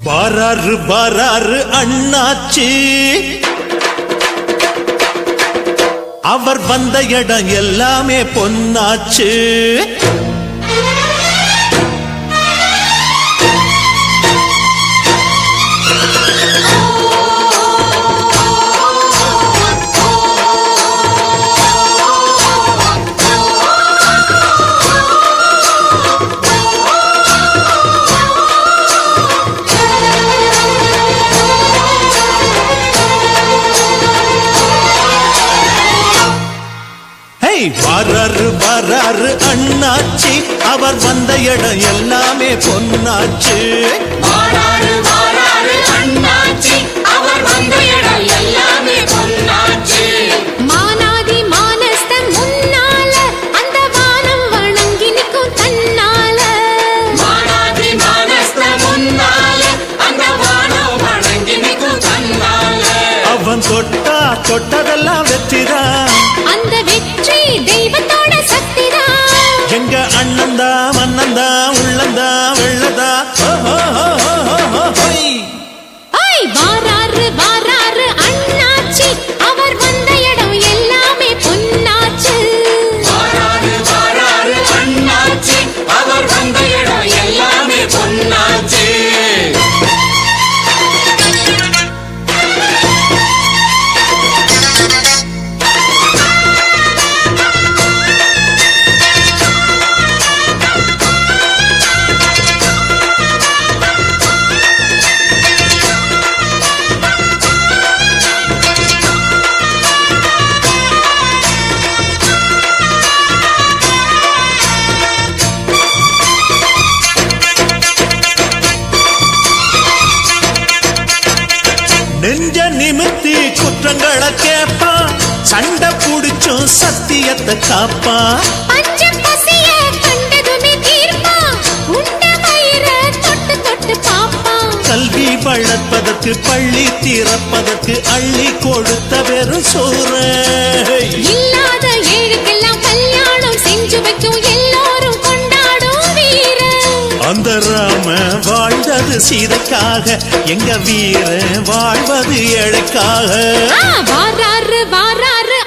பாராரு பாராரு அண்ணாச்சி, அவர் வந்த இடம் எல்லாமே பொன்னாச்சு. வாராரு வாராரு அண்ணாச்சி, அவர் வந்த இடம் எல்லாமே பொன்னாச்சு. வாராரு வாராரு அண்ணாச்சி, அவர் வந்த இடம் எல்லாமே பொன்னாச்சு. மானாதி மானஸ்தன் முன்னால அந்த வானம் வணங்கி நிற்கும் தன்னால. மானாதி மானஸ்தன் முன்னால அந்த வானம் வணங்கி நிற்கும் தன்னால. அவன் தொட்டா தொட்டதெல்லாம் வெற்றிதான், அந்த வெற்றி தெய்வத்தோட சக்திதான். எங்க அண்ணந்தா மன்னந்தா உள்ளந்தா வெள்ளதா. வாராரு வாராரு அண்ணாச்சி, அவர் வந்த இடம் எல்லாமே பொன்னாச்சு. வாராரு வாராரு அண்ணாச்சி, அவர் வந்த இடம் எல்லாமே பொன்னாச்சு. நெஞ்ச நிமித்தி குற்றங்களை கேப்பா, சண்டை புடிச்சும் சத்தியத்தை காப்பா. பஞ்சம் பசிய கண்டதுமே தீர்ப்பா, உண்ட வயிற தொட்டு தொட்டு பாப்பா. கல்வி வளர்ப்பதற்கு பள்ளி திறப்பதற்கு அள்ளி கொடுத்த வெறும் சோறு. இல்லாத ஏழுக்கெல்லாம் கல்யாணம் செஞ்சு வைக்கும் எல்லோரும் கொண்டாடும் வீர. அந்த ராம வாழ்ந்தது சீதைக்காக, எங்க வீர வாழ்வது ஏழைக்காக. வாராரு வாராரு